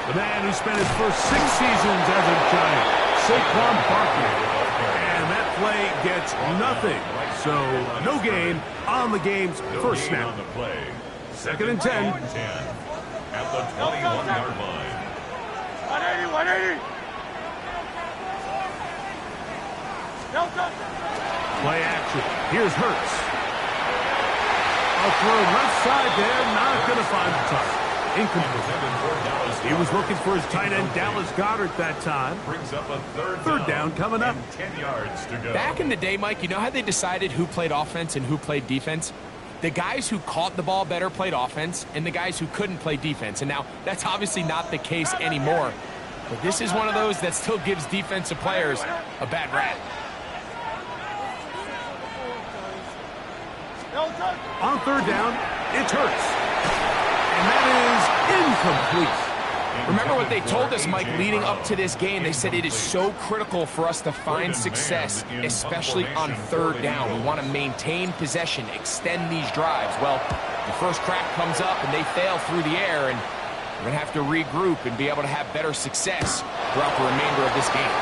The man who spent his first 6 seasons as a Giant, Saquon Barkley. And that play gets nothing. So no gain on the game's first snap. 2nd and 10. At the 21-yard line. 180, 180. Play action. Here's Hurts. A throw left side there, not going to find the target. Incomplete. He was looking for his tight end, Dallas Goedert, that time. Brings up a third down coming up. 10 yards to go. Back in the day, Mike, you know how they decided who played offense and who played defense? The guys who caught the ball better played offense, and the guys who couldn't play defense. And now, that's obviously not the case anymore. But this is one of those that still gives defensive players a bad rap. On 3rd down, it's Hurts. And that is incomplete. Remember what they told us, Mike, leading up to this game. They said it is so critical for us to find success, especially on 3rd down. We want to maintain possession, extend these drives. Well, the first crack comes up and they fail through the air, and we're going to have to regroup and be able to have better success throughout the remainder of this game.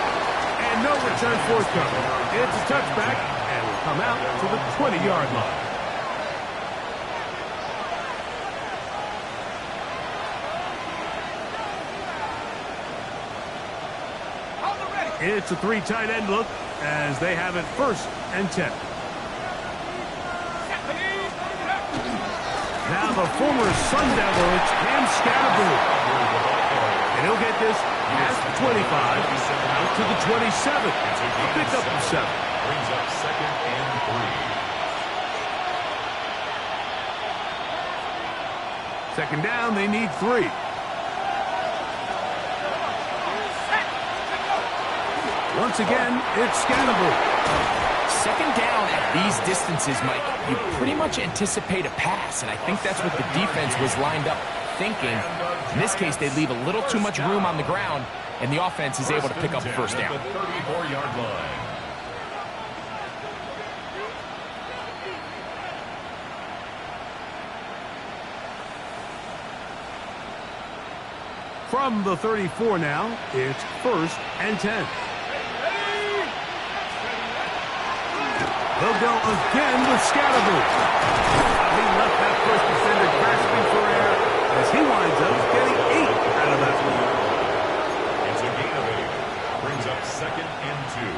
And no return forthcoming. It's a touchback, and will come out to the 20-yard line. It's a 3 tight end look as they have it 1st and 10. Now the former Sun Devil, it's Cam Scatterboo. And he'll get this at the 25, out to the 27. A pickup of 7. Brings up 2nd and 3. 2nd down, they need 3. Once again, it's Scatterboo. 2nd down at these distances, Mike, you pretty much anticipate a pass, and I think that's what the defense was lined up thinking. In this case, they leave a little too much room on the ground, and the offense is able to pick up the 1st down. 34-yard line. From the 34 now, it's 1st and 10. They'll go again with Scatterboo. He left that first defender grasping for air as he winds up getting 8 out of that one. It's a gain of 8. Brings up 2nd and 2.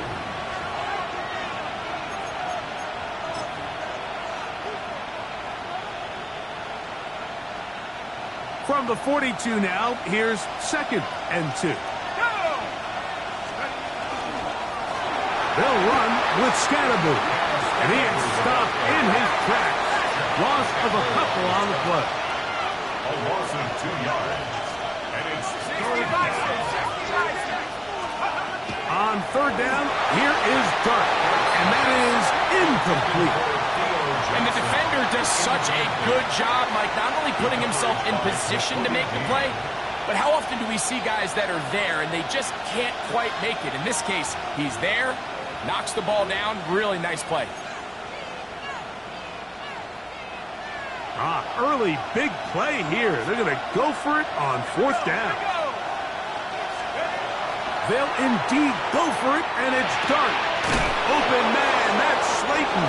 From the 42 now, here's 2nd and 2. They'll run with Scatterboo. And he is stopped in his tracks. Loss of a couple on the play. A loss of 2 yards. And it's 3rd down. On 3rd down, here is Dart. And that is incomplete. And the defender does such a good job, Mike, not only putting himself in position to make the play, but how often do we see guys that are there and they just can't quite make it? In this case, he's there, knocks the ball down, really nice play. Early big play here. They're going to go for it on 4th down. They'll indeed go for it, and it's Dart. Open man, that's Slayton.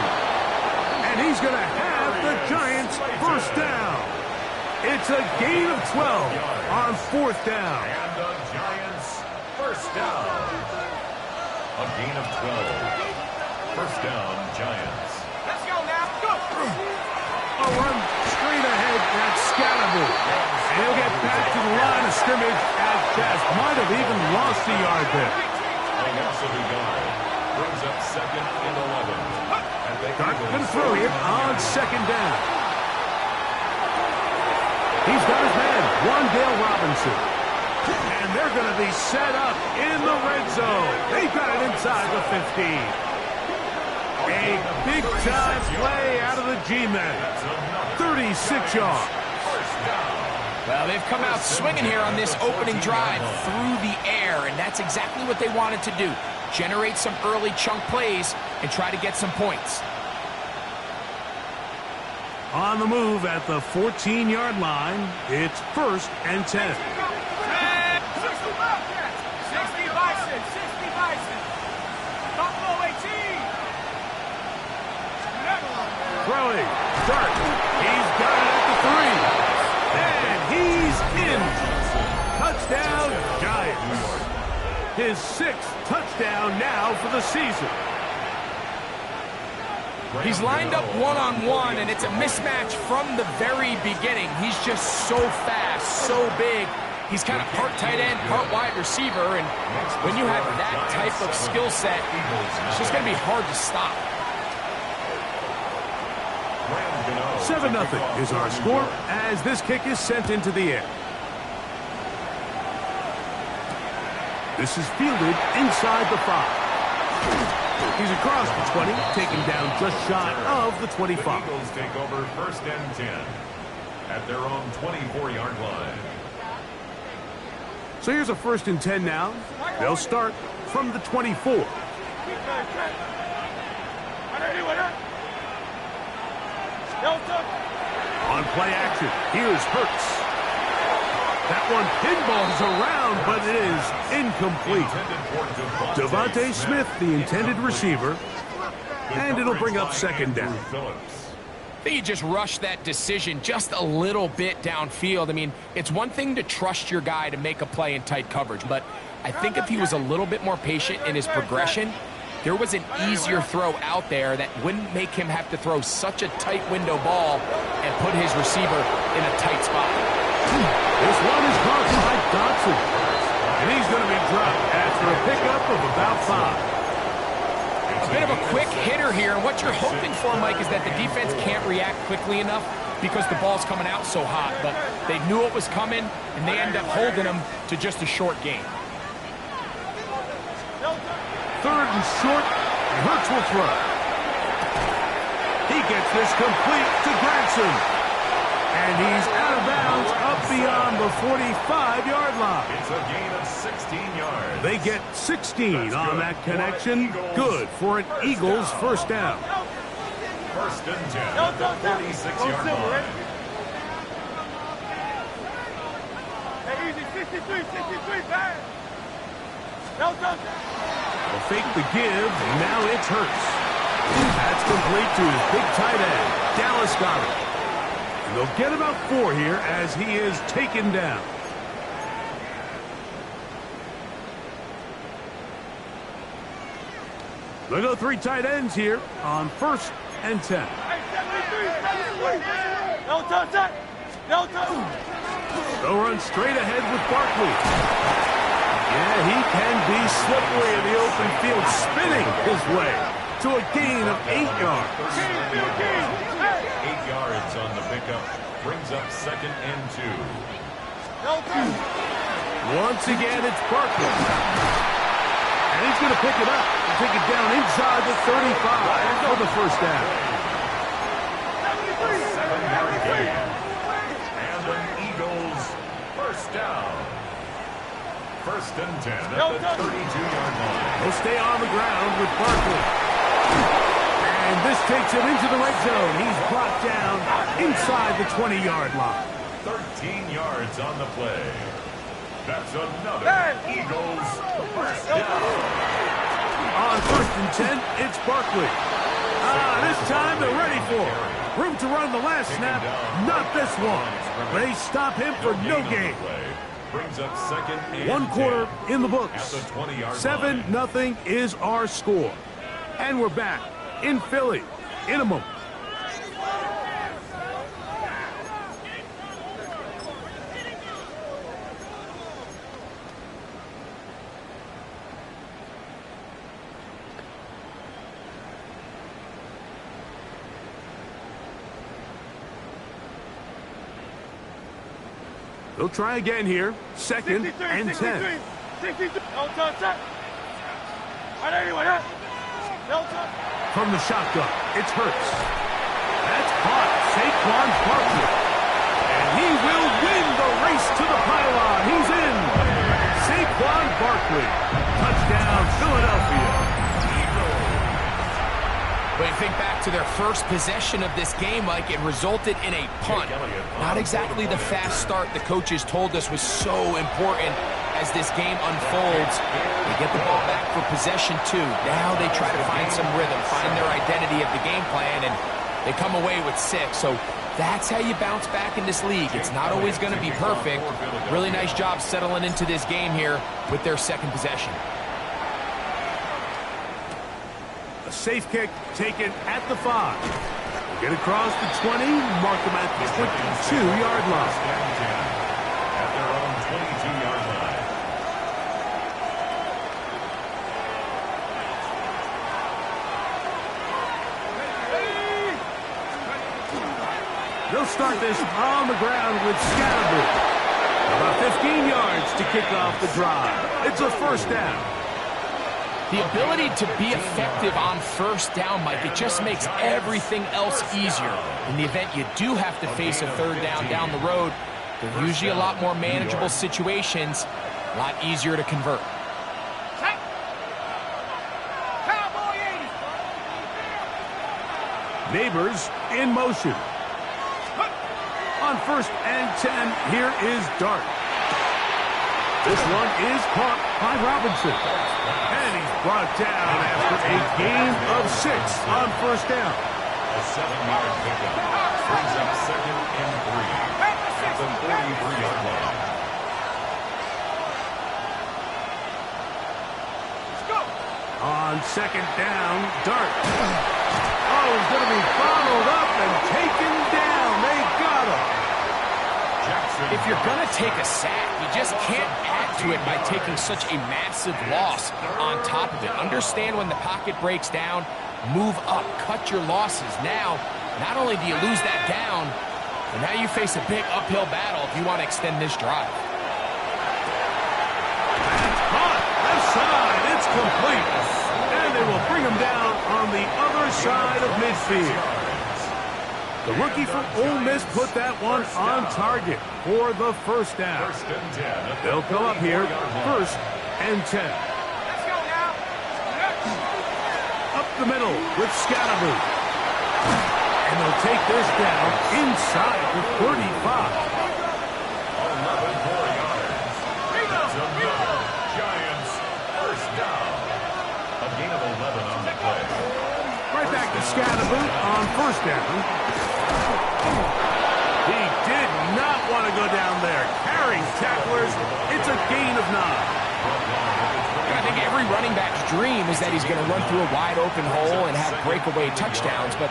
And he's going to have the Giants' 1st down. It's a gain of 12 on 4th down. And the Giants' 1st down. A gain of 12. 1st down, Giants. Let's go now. Go. A run straight ahead, that's Scatterboo. And he'll get back to the line of scrimmage as Jazz might have even lost a yard there. A loss of a yard. Brings up 2nd and 11. Dart can throw here on 2nd down. He's got his man, Wan'Dale Robinson. And they're going to be set up in the red zone. They've got it inside the 15. A big-time play out of the G-Men. 36 yards. Well, they've come out swinging here on this opening drive through the air, and that's exactly what they wanted to do. generate some early chunk plays, and try to get some points. On the move at the 14-yard line, it's 1st and 10. 60 Bison, 60 Bison. Buffalo 18. Throwing, start. He's got it at the 3. And he's in. Touchdown, Giants. His 6th touchdown now for the season. He's lined up one-on-one, and it's a mismatch from the very beginning. He's just so fast, so big. He's kind of part tight end, part wide receiver, and when you have that type of skill set, it's just going to be hard to stop. 7-0 is our score as this kick is sent into the air. This is fielded inside the 5. He's across the 20, taken down just shy of the 25. The Eagles take over 1st and 10 at their own 24-yard line. So here's a 1st and 10 now. They'll start from the 24. On play action, here's Hurts. That one pinballs around, but it is incomplete. Devontae Smith, the intended receiver, and it'll bring up 2nd down. I think he just rushed that decision just a little bit downfield. I mean, it's one thing to trust your guy to make a play in tight coverage, but I think if he was a little bit more patient in his progression, there was an easier throw out there that wouldn't make him have to throw such a tight window ball and put his receiver in a tight spot. This one is caught by Dotson, and he's going to be dropped after a pickup of about 5. A bit of a quick hitter here, and what you're hoping for, Mike, is that the defense can't react quickly enough because the ball's coming out so hot, but they knew it was coming, and they end up holding him to just a short gain. 3rd and short, and Hurts will throw. He gets this complete to Granson. And he's out of bounds up beyond the 45-yard line. It's a gain of 16 yards. They get 16 on that connection. Good for an Eagles 1st down. 1st and 10 at the 46-yard line. Hey, easy, 63, pass. They'll fake the give, and now it's Hurts. That's complete to his big tight end, Dallas Goedert. And they'll get about 4 here as he is taken down. They'll go 3 tight ends here on 1st and 10. No touch. They'll run straight ahead with Barkley. Yeah, he can be slippery in the open field, spinning his way to a gain of 8 yards. 8 yards on the pickup brings up 2nd and 2. Once again, it's Barkley. And he's going to pick it up and take it down inside the 35 for the 1st down. 7-yard gain. And an Eagles 1st down. 1st and 10 at the 32-yard line. He'll stay on the ground with Barkley. And this takes him into the red zone. He's brought down inside the 20-yard line. 13 yards on the play. That's another Eagles 1st down. On 1st and 10, it's Barkley. This time they're ready for it. Room to run the last snap, not this one. They stop him for no gain. Brings up 2nd and 1 quarter 10 in the books. at the 20-yard 7-0 is our score. And we're back in Philly in a moment. They'll try again here. 2nd and 10. 63. No touch. From the shotgun, it's Hurts. That's caught. Saquon Barkley. And he will win the race to the pylon. He's in. Saquon Barkley. Touchdown, Philadelphia. To their first possession of this game, Mike, it resulted in a punt. Not exactly the fast start the coaches told us was so important as this game unfolds. They get the ball back for possession 2. Now they try to find some rhythm, find their identity of the game plan, and they come away with 6. So that's how you bounce back in this league. It's not always going to be perfect. Really nice job settling into this game here with their second possession. A safe kick taken at the 5. Get across the 20, mark them at the 22-yard line. At their own 22-yard line. They'll start this on the ground with Scatterby. About 15 yards to kick off the drive. It's a first down. The ability to be effective on first down, Mike, it just makes everything else easier. In the event you do have to face a third down the road, they're usually a lot more manageable situations, a lot easier to convert. Neighbors in motion. On first and 10, here is Dart. This one is caught by Robinson. And he's brought down after a gain of 6 on first down. A 7-yard pickup brings up 2nd and 3 at the 43-yard line. On second down, Dart. Oh, he's going to be followed up and taken down. They got him. If you're going to take a sack, you just can't add to it by taking such a massive loss on top of it. Understand when the pocket breaks down, move up, cut your losses. Now, not only do you lose that down, but now you face a big uphill battle if you want to extend this drive. That's caught. Left side. It's complete. And they will bring him down on the other side of midfield. The rookie from Ole Miss put that one on target for the first down. They'll come up here, first and 10. Let's go now. Up the middle with Scatterby. And they'll take this down inside the 35. 11 more yards. That's another Giants first down. A gain of 11 on the play. Right back to Scatterby on first down. He did not want to go down there. Carrying tacklers, it's a gain of 9. I think every running back's dream is that he's going to run through a wide open hole and have breakaway touchdowns, but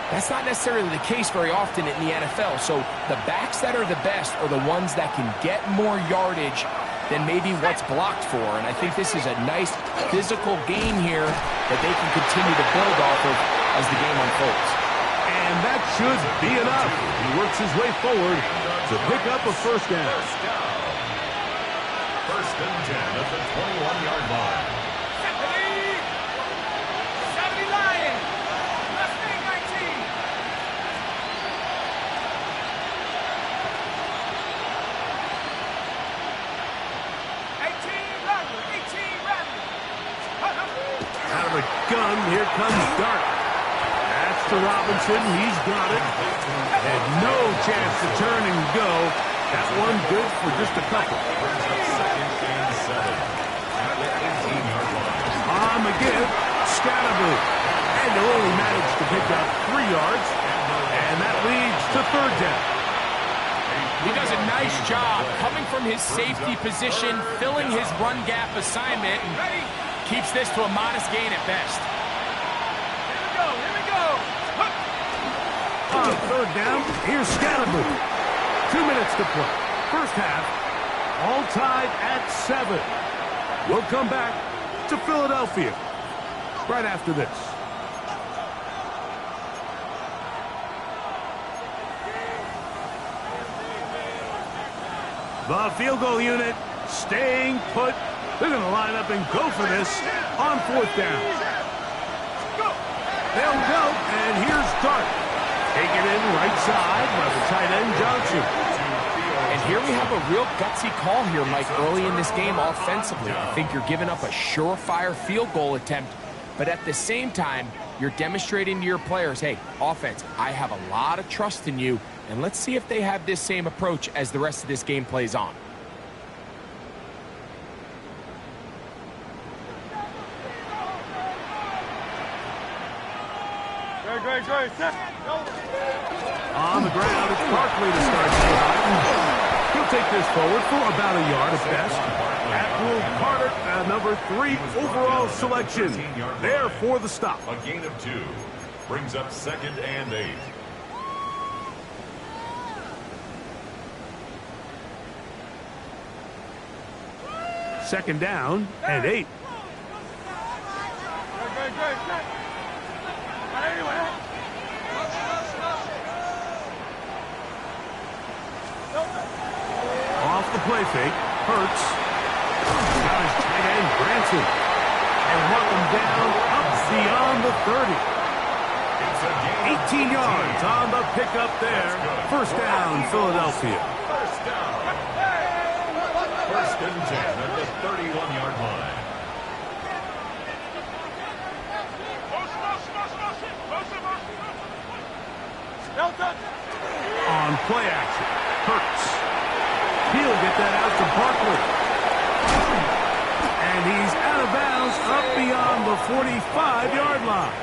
that's not necessarily the case very often in the NFL. So the backs that are the best are the ones that can get more yardage than maybe what's blocked for. And I think this is a nice physical gain here that they can continue to build off of as the game unfolds. And that should be enough. He works his way forward to pick up a first down. First and 10 at the 21-yard line. 70 Lions. Let's make 19. 18 Rattler. Out of the gun, here comes Dart. That's to Robinson. He's got it. And no chance to turn and go. That one good for just a couple. Second and 7 at the 18-yard line. On again, Scatterby. And they'll only manage to pick up 3 yards. And that leads to third down. He does a nice job coming from his safety position, filling his run gap assignment, and keeps this to a modest gain at best. Here we go. On third down, here's Scatterby. 2 minutes to play. First half, all tied at 7. We'll come back to Philadelphia right after this. The field goal unit staying put. They're going to line up and go for this on fourth down. They'll go, and here's Dart. Taken in right side by the tight end Johnson. And here we have a real gutsy call here, Mike, early in this game offensively. I think you're giving up a surefire field goal attempt, but at the same time, You're demonstrating to your players, hey, offense, I have a lot of trust in you, and let's see if they have this same approach as the rest of this game plays on. On the ground, it's Barkley to start the drive. He'll take this forward for about a yard at best. Abdul Carter, number 3 overall selection. There for the stop. A gain of 2 brings up 2nd and 8. Second down and 8. Off the play fake, Hurts. Got his tight end, Branson. And mark him down up beyond the 30. 18 yards on the pickup there. First down, Philadelphia. First and 10 at the 31-yard line. On play action, Hurts. He'll get that out to Barkley. And he's out of bounds up beyond the 45-yard line.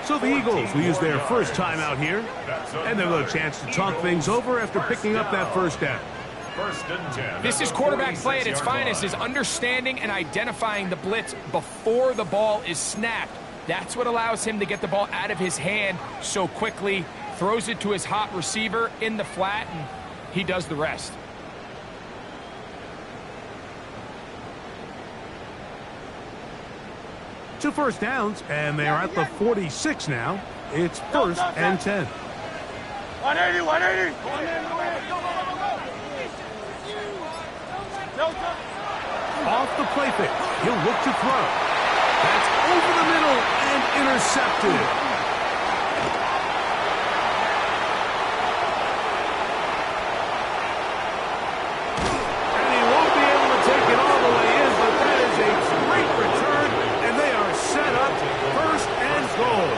So the Eagles will use their first timeout here. And they'll have a chance to talk things over after picking up that first down. First and 10. This is quarterback play at its finest, is understanding and identifying the blitz before the ball is snapped. That's what allows him to get the ball out of his hand so quickly, throws it to his hot receiver in the flat, and he does the rest. Two first downs, and they are at the 46 now. It's first and 10. 180, 180. Off the play fake, he'll look to throw. That's over the middle and intercepted. And he won't be able to take it all the way in, but that is a great return, and they are set up first and goal.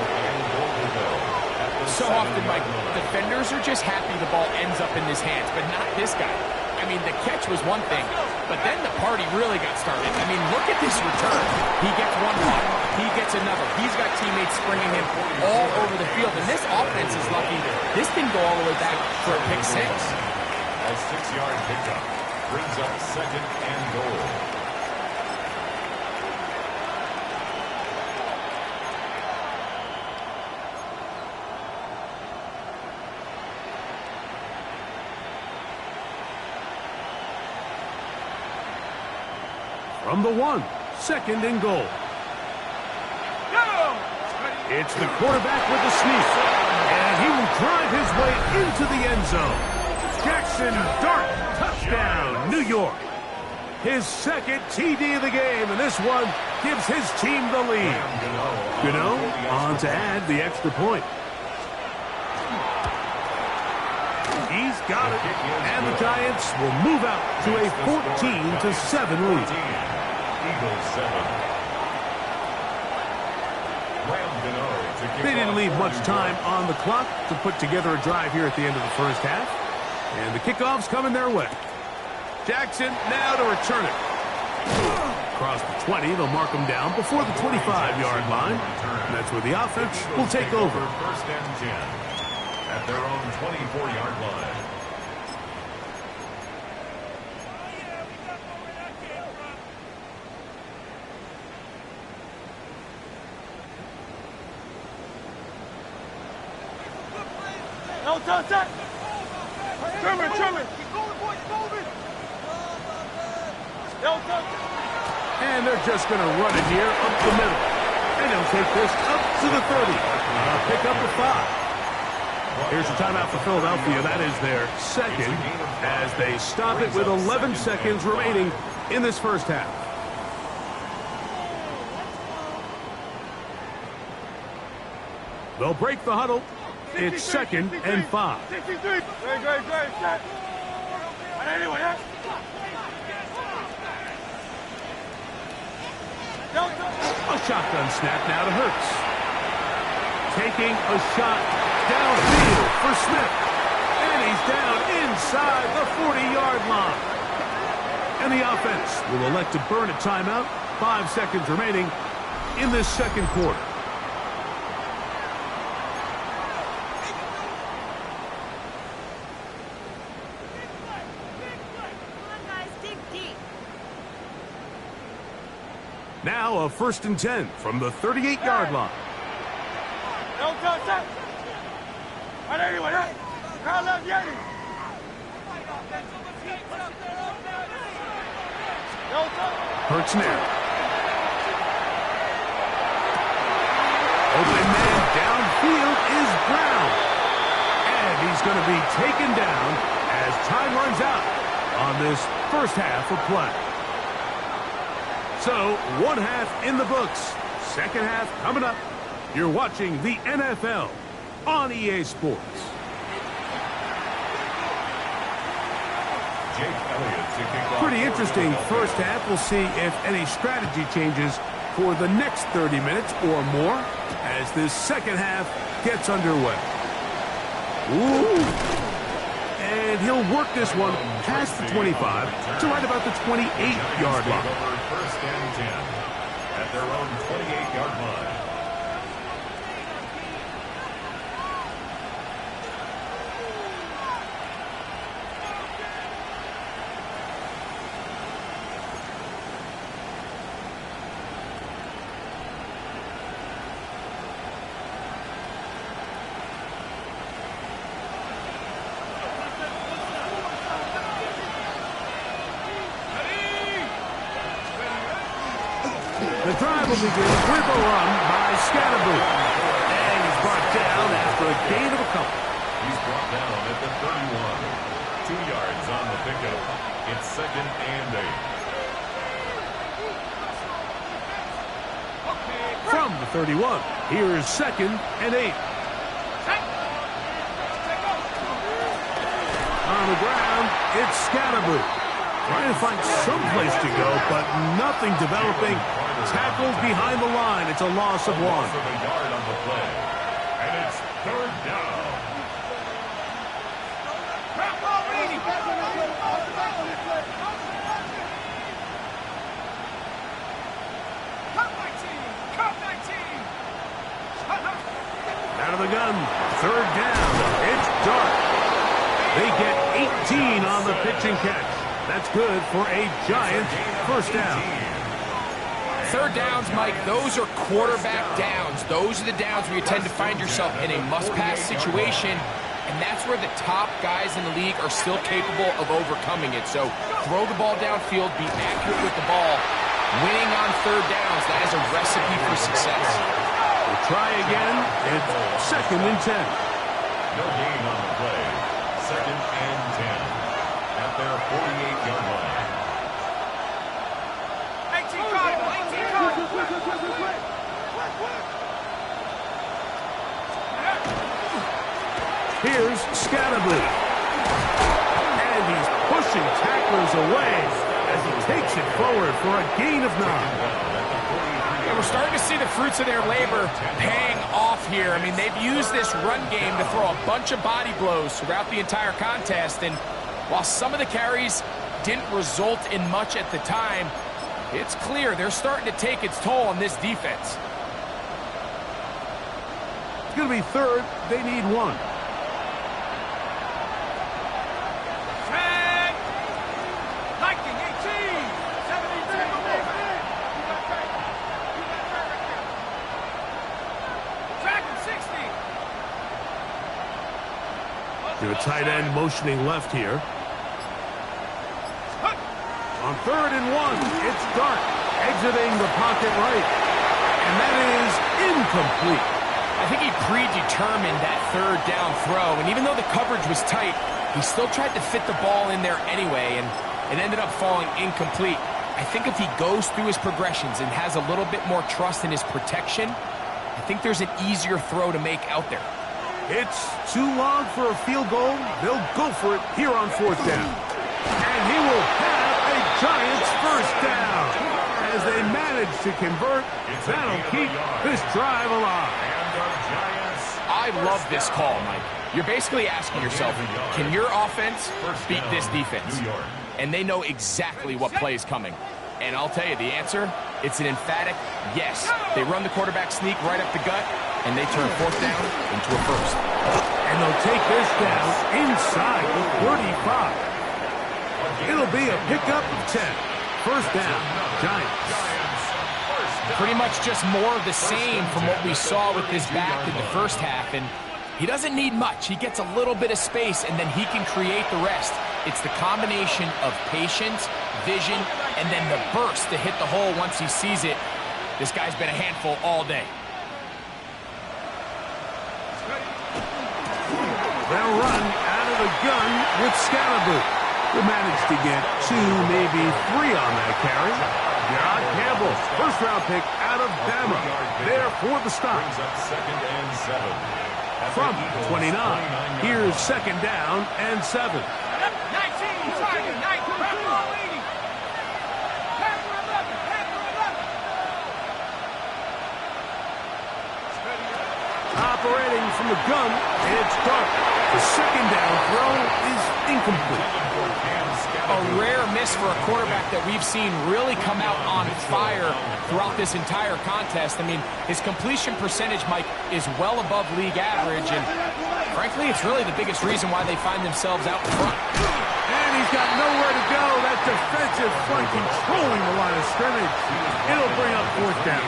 So often, Mike, defenders are just happy the ball ends up in his hands, but not this guy. I mean, the catch was one thing, but then the party really got started. I mean, look at this return. He gets one puck, he gets another. He's got teammates springing him all over the field, and this offense is lucky. This didn't go all the way back for a pick 6. A 6-yard pickup brings up 2nd and goal. From the 1, 2nd and goal. It's the quarterback with the sneak, and he will drive his way into the end zone. Jackson Dart, touchdown, New York. His 2nd TD of the game, and this one gives his team the lead. Gano on to add the extra point. He's got it, and the Giants will move out to a 14-7 lead. Eagles 7. They didn't leave much time on the clock to put together a drive here at the end of the first half. And the kickoff's coming their way. Jackson now to return it. Across the 20, they'll mark him down before the 25-yard line. And that's where the offense will take over. First and 10 at their own 24-yard line. And they're just going to run it here up the middle. And he'll take this up to the 30. Pick up the 5. Here's a timeout for Philadelphia. That is their 2nd as they stop it with 11 seconds remaining in this first half. They'll break the huddle. It's 2nd and 5. A shotgun snap now to Hurts. Taking a shot downfield for Smith. And he's down inside the 40-yard line. And the offense will elect to burn a timeout. 5 seconds remaining in this second quarter. Now a 1st and 10 from the 38-yard line. Hurts now. Open man downfield is Brown. And he's going to be taken down as time runs out on this first half of play. So, one half in the books. Second half coming up. You're watching the NFL on EA Sports. Pretty interesting first half. We'll see if any strategy changes for the next 30 minutes or more as this second half gets underway. Ooh. And he'll work this one past the 25 to right about the 28-yard line. First and 10 at their own 28-yard line. The drive will begin with a run by Scatterboot. And he's brought down after a gain of a couple. He's brought down at the 31. 2 yards on the pickup. It's 2nd and 8. From the 31, here is 2nd and 8. On the ground, it's Scatterboot. Trying to find some place to go, but nothing developing. Tackled behind the line. It's a loss of 1. Loss of a yard on the play. And it's 3rd down. Out of the gun. 3rd down. It's dark. They get 18 on the pitch and catch. That's good for a giant first down. 3rd downs, Mike, those are quarterback downs. Those are the downs where you tend to find yourself in a must-pass situation, and that's where the top guys in the league are still capable of overcoming it. So throw the ball downfield, be accurate with the ball. Winning on 3rd downs, that is a recipe for success. We'll try again. It's 2nd and 10. No gain on the play. 2nd and 10 at their 48-yard line. Here's Scatterboot. And he's pushing tacklers away as he takes it forward for a gain of 9. And we're starting to see the fruits of their labor paying off here. I mean, they've used this run game to throw a bunch of body blows throughout the entire contest. And while some of the carries didn't result in much at the time, it's clear they're starting to take its toll on this defense. It's going to be 3rd. They need 1. To a tight end motioning left here. On 3rd and 1, it's Dart exiting the pocket right. And that is incomplete. I think he predetermined that 3rd down throw, and even though the coverage was tight, he still tried to fit the ball in there anyway, and it ended up falling incomplete. I think if he goes through his progressions and has a little bit more trust in his protection, I think there's an easier throw to make out there. It's too long for a field goal. They'll go for it here on 4th down. And he will have a Giants first down. As they manage to convert, that'll keep this drive alive. And the Giants I love this call, Mike. You're basically asking yourself, can your offense beat this defense? And they know exactly what play is coming. And I'll tell you, the answer, it's an emphatic yes. They run the quarterback sneak right up the gut, and they turn fourth down into a first. And they'll take this down inside the 35. It'll be a pickup of 10. First down, Giants. Pretty much just more of the same from what we saw with this back in the first half. And he doesn't need much. He gets a little bit of space, and then he can create the rest. It's the combination of patience, vision, and then the burst to hit the hole once he sees it. This guy's been a handful all day. They'll run out of the gun with Scalaboo, who managed to get 2, maybe 3 on that carry. Gerard Campbell, first-round pick out of Bama, there for the stop. Second and 7. From 29, here's second down and 7. 19, target, 19, leading. Panther 11, Panther 11. Operating from the gun, it's Dark. The second down throw is incomplete. A rare miss for a quarterback that we've seen really come out on fire throughout this entire contest. I mean, his completion percentage, Mike, is well above league average, and frankly, it's really the biggest reason why they find themselves out in front. And he's got nowhere to go. That defensive front controlling the line of scrimmage. It'll bring up fourth down.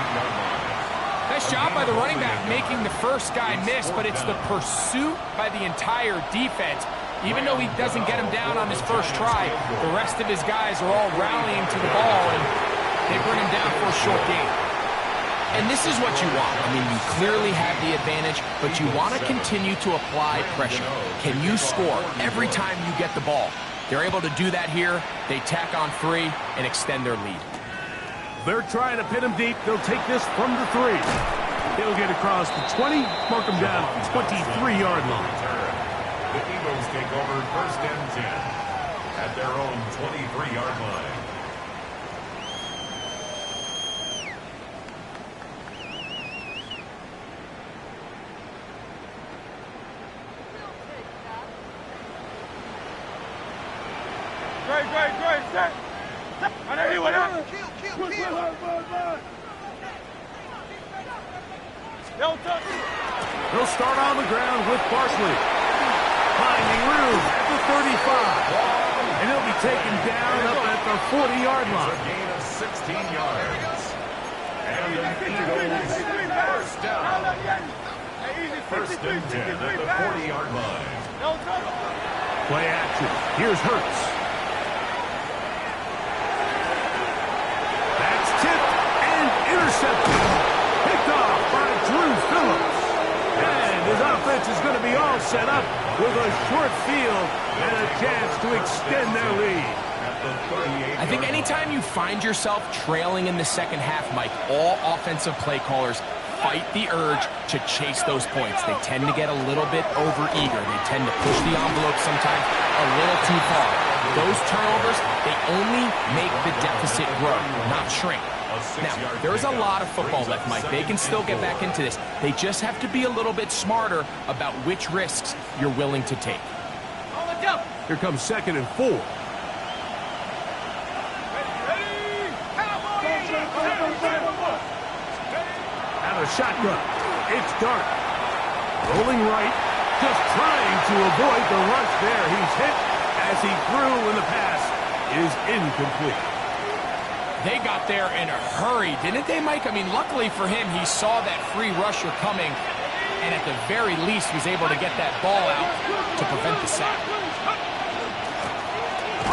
Nice job by the running back making the first guy miss, but it's the pursuit by the entire defense. Even though he doesn't get him down on his first try, the rest of his guys are all rallying to the ball, and they bring him down for a short gain. And this is what you want. I mean, you clearly have the advantage, but you want to continue to apply pressure. Can you score every time you get the ball? They're able to do that here. They tack on 3 and extend their lead. They're trying to pin him deep. They'll take this from the 3. He'll get across the 20, mark him down at the 23-yard line. The Eagles take over first and 10 at their own 23-yard line. Great, set. I know you went out. Kill. They'll start on the ground with Barkley. Finding room at the 35. And he'll be taken down up at the 40-yard line. A gain of 16 yards. And the Eagles first down. First and 10 at the 40-yard line. Play action. Here's Hurts. That's tipped and intercepted. Picked off by Drew Phillips. And his offense is going to be all set up with a short field and a chance to extend their lead. I think anytime you find yourself trailing in the second half, Mike, all offensive play callers fight the urge to chase those points. They tend to get a little bit overeager. They tend to push the envelope sometimes a little too far. Those turnovers, they only make the deficit grow, not shrink. Now, there's a lot of football left, Mike. They can still get back into this. They just have to be a little bit smarter about which risks you're willing to take. Here comes second and 4. Out of shotgun. It's Dart. Rolling right. Just trying to avoid the rush there. He's hit as he threw, and the pass is incomplete. They got there in a hurry, didn't they, Mike? I mean, luckily for him, he saw that free rusher coming, and at the very least was able to get that ball out to prevent the sack.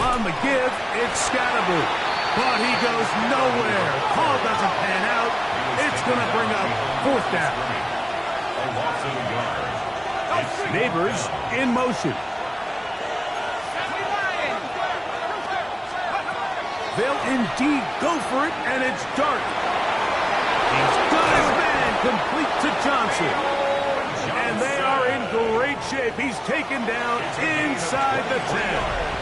On the give, it's Scalaboo. But he goes nowhere. Call doesn't pan out. It's going to bring up fourth down. A loss of a yard. Neighbors in motion. They'll indeed go for it, and it's Dart. He's got his man complete to Johnson. And they are in great shape. He's taken down inside the 10.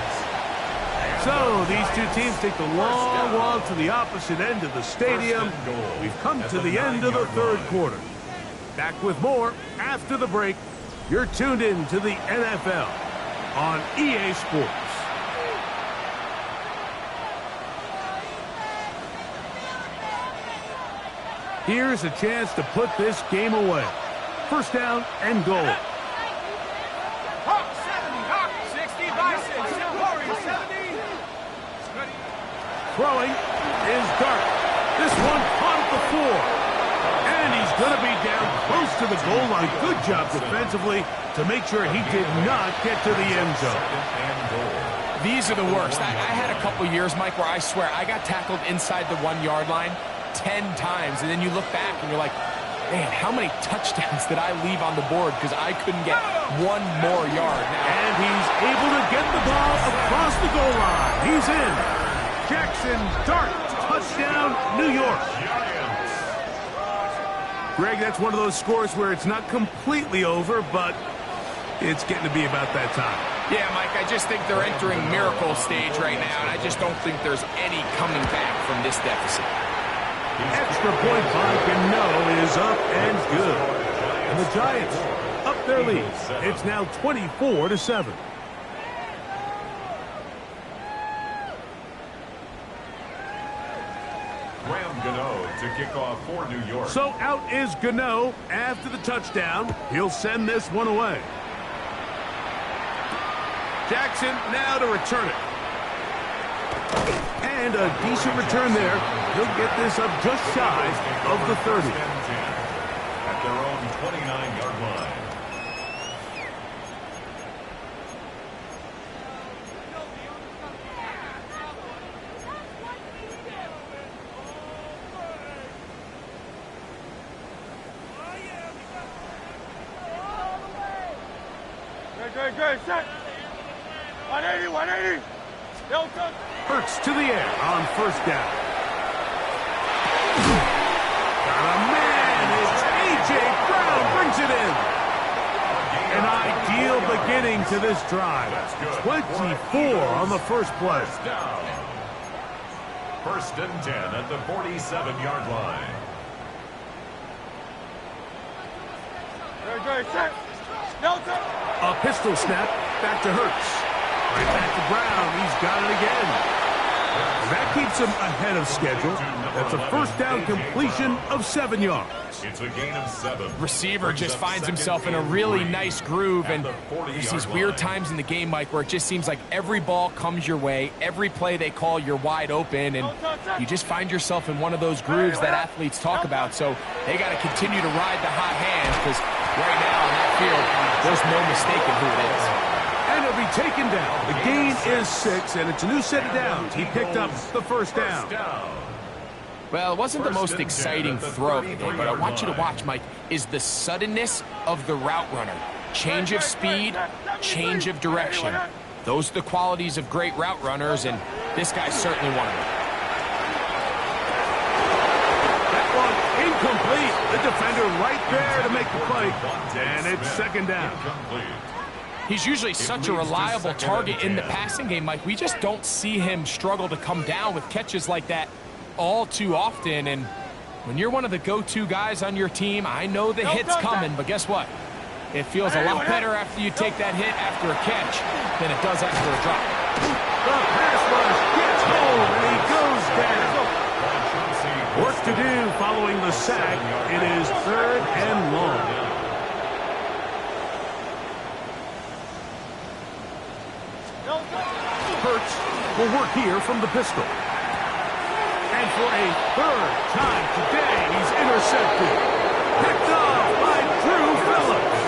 So these two teams take the long walk to the opposite end of the stadium. We've come to the end of the third quarter. Back with more after the break. You're tuned in to the NFL on EA Sports. Here's a chance to put this game away. First down and goal. Hawk 70, Hawk 60, Bison, Warrior 70. Throwing is Dart. This one caught at the floor. And he's going to be down close to the goal line. Good job defensively to make sure he did not get to the end zone. These are the worst. I had a couple years, Mike, where I swear I got tackled inside the 1 yard line 10 times, and then you look back and you're like, man, how many touchdowns did I leave on the board because I couldn't get one more yard now. And he's able to get the ball across the goal line. He's in. Jackson Dart, touchdown, New York. Greg, that's one of those scores where it's not completely over, but it's getting to be about that time. Yeah, Mike, I just think they're entering miracle stage right now, and I just don't think there's any coming back from this deficit. Extra point by Gano is up and good. And the Giants up their lead. It's now 24-7. Gano to kick off for New York. So out is Gano after the touchdown. He'll send this one away. Jackson now to return it. And a decent return there. He'll get this up just shy of the 30. At their own 29-yard line. Good, set. 180, 180. Hurts to the air on first down. Got a man. It's A.J. Brown brings it in. An ideal beginning to this drive. 24 on the first play. First and 10 at the 47-yard line. Good, set. A pistol snap back to Hurts. Right back to Brown. He's got it again. That keeps him ahead of schedule. That's a first down completion of 7 yards. It's a gain of 7. Receiver just finds himself in a really nice groove, and there's these weird times in the game, Mike, where it just seems like every ball comes your way, every play they call, you're wide open, and you just find yourself in one of those grooves that athletes talk about. So they got to continue to ride the hot hand, because right now in that field, there's no mistaking who it is. And he'll be taken down. The gain is 6, and it's a new set of downs. He picked up the first down. Well, it wasn't the most exciting throw of the day, but I want you to watch, Mike, is the suddenness of the route runner. Change of speed, change of direction. Those are the qualities of great route runners, and this guy's certainly one of them. That one incomplete. The defender right there to make the play, and it's second down. He's usually such a reliable target in the passing game, Mike. We just don't see him struggle to come down with catches like that all too often. And when you're one of the go-to guys on your team, I know the hit's coming, but guess what? It feels a lot better after you take that hit after a catch than it does after a drop. The pass rush gets home, and he goes down. Work to do following the sack. It is third and long. Hurts will work here from the pistol. And for a third time today, he's intercepted. Picked off by Drew Phillips.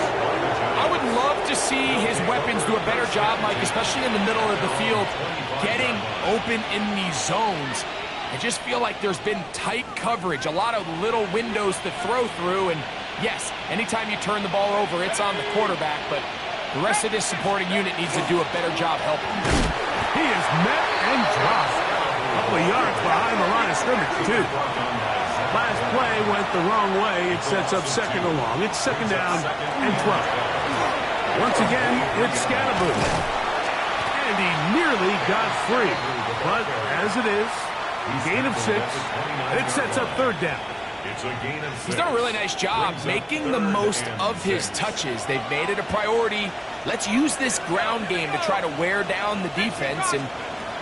I would love to see his weapons do a better job, Mike, especially in the middle of the field, getting open in these zones. I just feel like there's been tight coverage, a lot of little windows to throw through, and yes, anytime you turn the ball over, it's on the quarterback, but the rest of this supporting unit needs to do a better job helping. He is met and dropped. A couple of yards behind the line of scrimmage, too. Last play went the wrong way. It sets up second and long. It's second down and 12. Once again, it's Scatterboo. And he nearly got free. But as it is, gain of 6. It sets up third down. It's a gain of 6. He's done a really nice job making the most of his touches. They've made it a priority. Let's use this ground game to try to wear down the defense, and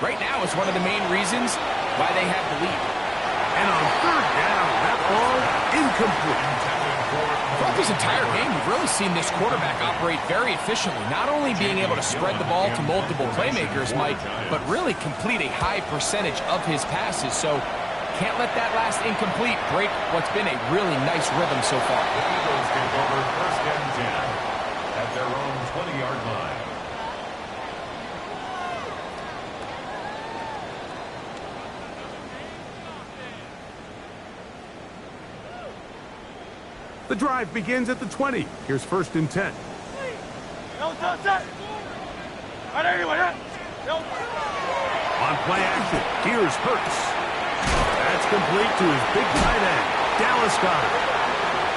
right now it's one of the main reasons why they have the lead. And on third down, that ball incomplete. Throughout this entire game, we've really seen this quarterback operate very efficiently, not only being able to spread the ball to multiple playmakers, Mike, but really complete a high percentage of his passes. So can't let that last incomplete break what's been a really nice rhythm so far. The Eagles take over 1st and 10 at their own 20-yard line. The drive begins at the 20. Here's 1st and 10. On play action, here's Hurts. That's complete to his big tight end, Dallas Goedert.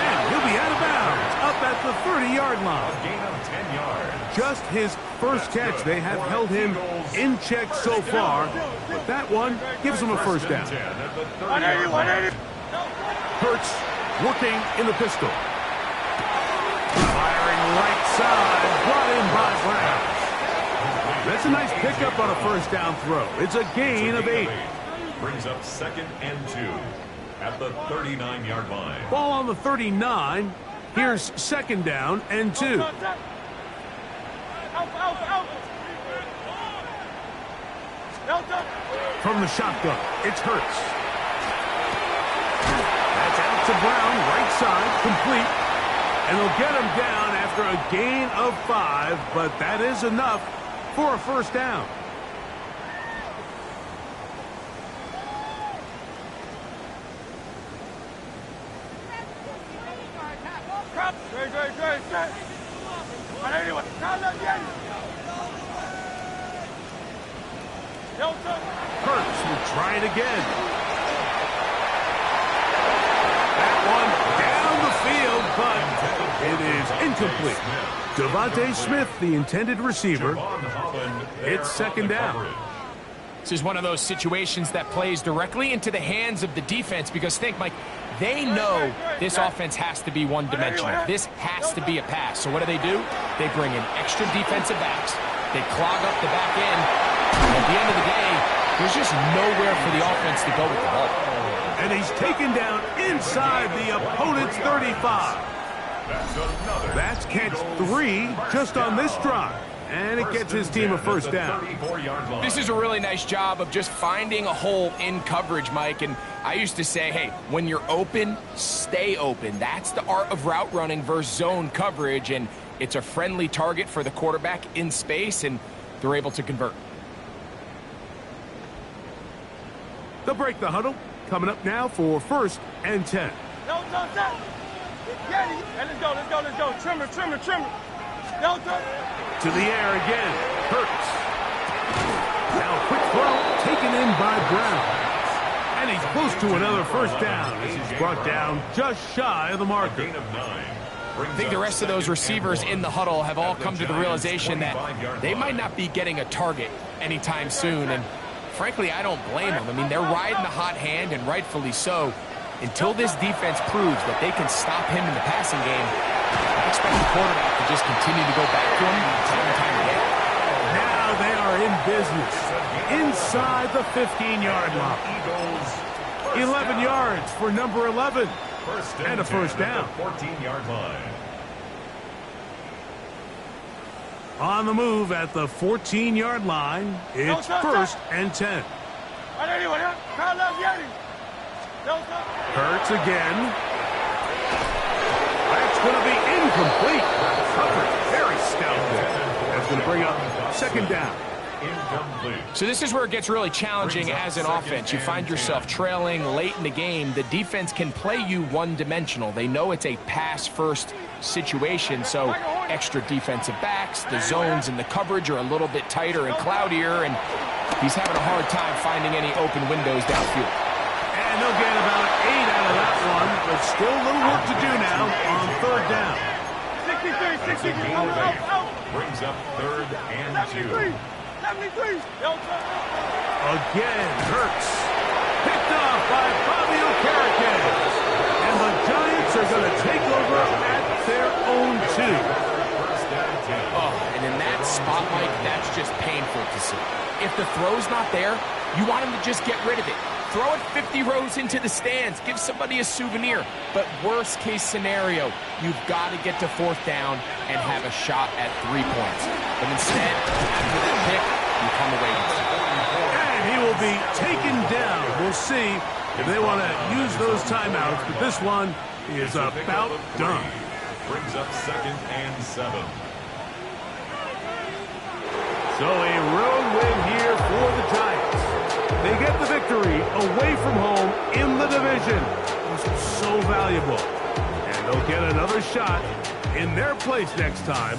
And he'll be out of bounds, up at the 30-yard line. A gain of 10 yards. Just his first catch. They have held him in check so far, but that one gives him a 1st down. Hurts working in the pistol. Firing right side, brought in by Brown. That's a nice pickup on a 1st down throw. It's a gain of 8. Brings up 2nd and 2 at the 39-yard line. Ball on the 39. Here's 2nd down and 2. From the shotgun, it's Hurts. That's out to Brown, right side, complete. And they'll get him down after a gain of 5, but that is enough for a 1st down. Hurts will try it again. That one down the field, but it is incomplete. Devontae Smith, the intended receiver. It's 2nd down. This is one of those situations that plays directly into the hands of the defense because, think, Mike, they know this offense has to be one-dimensional. This has to be a pass. So what do? They bring in extra defensive backs. They clog up the back end. And at the end of the day, there's just nowhere for the offense to go with the ball. And he's taken down inside the opponent's 35. That's catch 3 just on this drive. And it gets his team a 1st down. This is a really nice job of just finding a hole in coverage, Mike. And I used to say, hey, when you're open, stay open. That's the art of route running versus zone coverage. And it's a friendly target for the quarterback in space, and they're able to convert. They'll break the huddle. Coming up now for 1st and 10. Let's go. Trimmer. To the air again. Hurts. Now a quick throw taken in by Brown. And he's close to another 1st down as he's brought down just shy of the marker. I think the rest of those receivers in the huddle have all come to the realization that they might not be getting a target anytime soon. And frankly, I don't blame them. I mean, they're riding the hot hand, and rightfully so. Until this defense proves that they can stop him in the passing game, I expect the quarterback to just continue to go back to him time and time again. Now they are in business inside the 15-yard line. 11 yards for number 11. And a 1st down. 14-yard line. On the move at the 14-yard line, it's 1st and 10. Hurts again. That's going to be incomplete. Covered very stout there. That's going to bring up 2nd down. So this is where it gets really challenging as an offense. You find yourself trailing late in the game. The defense can play you one-dimensional. They know it's a pass-first situation, so extra defensive backs, the zones and the coverage are a little bit tighter and cloudier, and he's having a hard time finding any open windows downfield. And they'll get about 8 out of that one, but still a little work to do now on 3rd down. 63. Brings up 3rd and 2. 73. Again, Hurts. Picked off by Fabio Caracas. are going to take over at their own 2. Oh, and in that spot, Mike, that's just painful to see. If the throw's not there, you want him to just get rid of it. Throw it 50 rows into the stands. Give somebody a souvenir. But worst case scenario, you've got to get to 4th down and have a shot at 3 points. But instead, after that pick, you come away with it. And he will be taken down. We'll see if they want to use those timeouts. But this one is about done. Brings up 2nd and 7. So a road win here for the Giants. They get the victory away from home in the division. This is so valuable. And they'll get another shot in their place next time